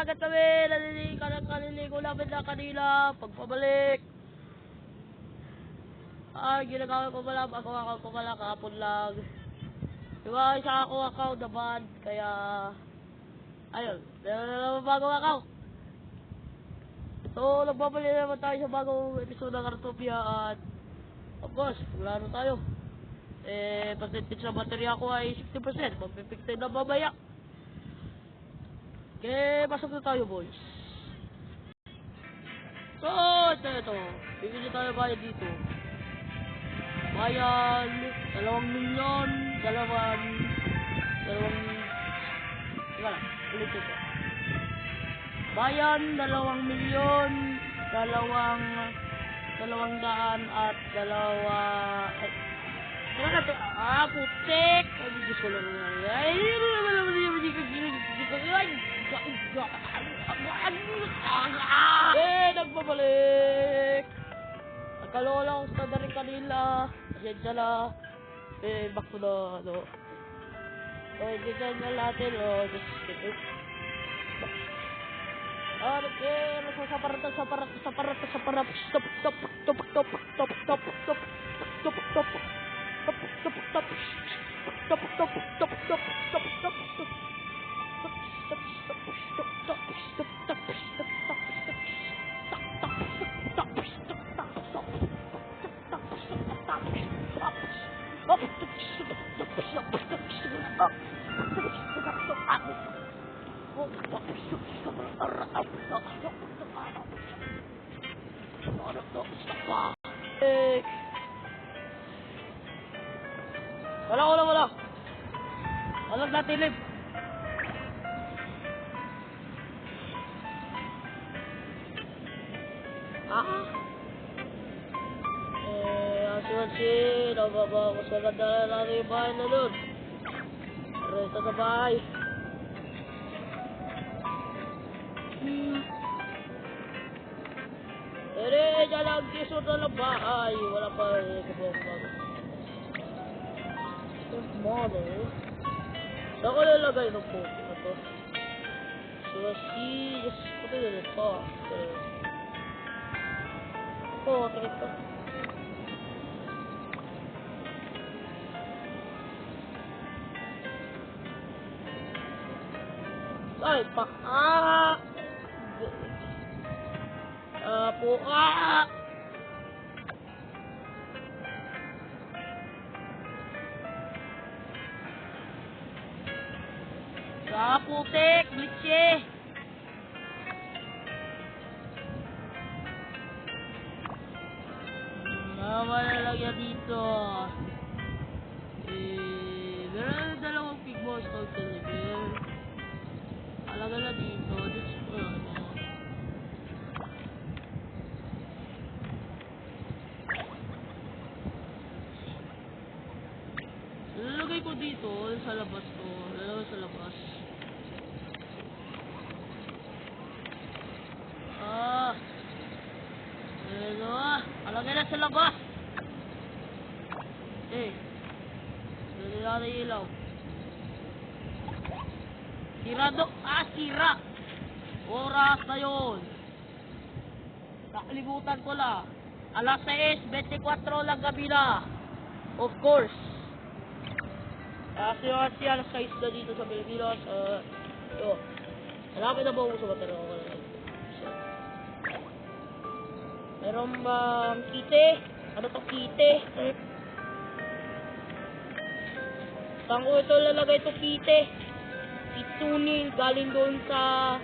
dagat kami. Kaliligo namin na kanila. Pagpabalik. Ginagawa ko pala kahapon lang. Diba, isa ako naman. Kaya, ayun. Meron na naman bagong account. So, nagbabalik naman tayo sa bagong episode ng Cartopia. At, of course, maglaro tayo. Percentage na baterya ko ay 60%. Magpipix tayo na babaya. Okay, pasok na tayo, boys. So, ito. Bibili tayo bayad dito. Bayan, 2 milyon, ulit ito. Bayan, 2 milyon, 200 at 2... putik! Ay, Diyos ko lang nga. Ay, nagbabalik! Nagkalola ko sa daring kanila. Asensya na. Back to the, ano. Ganyan na natin, just skip it. Okay, saparat. Wala. Walang natilip. Asuansi, mas maganda na natin yung bahay na doon. Resta sa bahay. Dyan lang kisot na ng bahay. Wala pa kabang-bago. Model. Saan ko nilagay ng poke na to? Just put it in the top. Take it. Ay, putik, glitche. Malalagyan dito. Meron na 2 pig balls total level. Alaga na dito. Lalagay ko dito sa labas to. Lalagay sa labas. Alagay na sa labas. Dali natin ilaw. Sira. Oras na yun. Nakalimutan ko lang. Alas 6:24 lang gabi na. Of course. Kasi alas 6 na dito sa Pilipinas. Malapit na ba ako sa baterya ko? Meron bang kite? Ano to kite? Saan ko ito lalagay ito kite? Tuning galing doon sa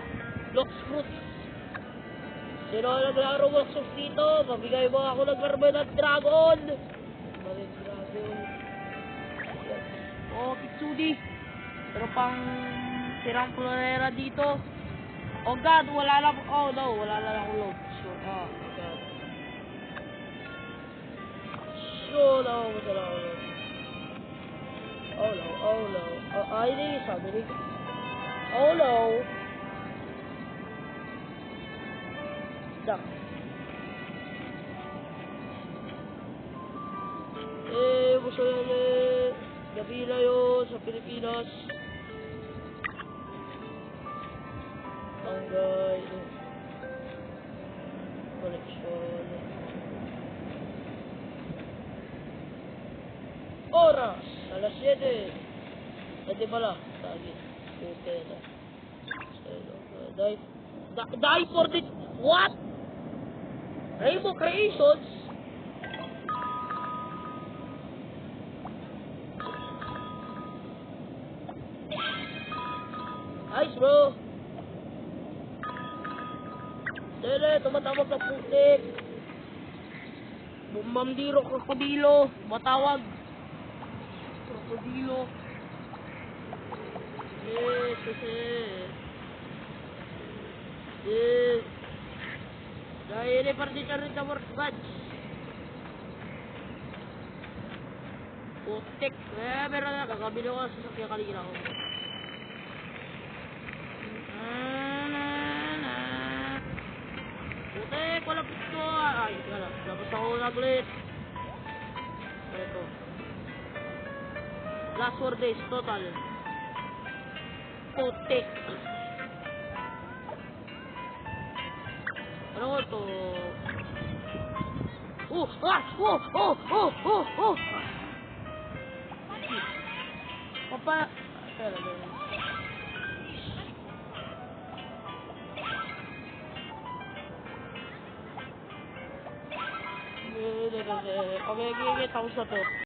Blox Fruits. Sino naglaro Blox Fruits dito? Mabigay mo ako ng garba ng dragon. Kitsudi. Pero pang sirang florera dito. Oh God, wala lang akong load. Sure, my God. Sure, wala akong load. Ay, hindi, sabi rin. Duck. Gusto yan gabi na yun sa Pilipinas. Ang Barangay. Koleksyon. Oras! Alas 7. Pwede pala. Tagi. Okay na. Die for the... What? Rainbow Creations? Nice, bro. Dele, tumatawag na putik. Bumbambiro, krokodilo. Matawag. Krokodilo. Yes, yes. Dahil ini partition rin sa workbench. Putik. Meron na. Kakabili ko sa sasakya kanina ko. Putik. Wala pito. Ay, wala. Dapat ako naglit. Ito. Last 4 days total. Putik. Ano ko to? Papa. Okay, tapos na to.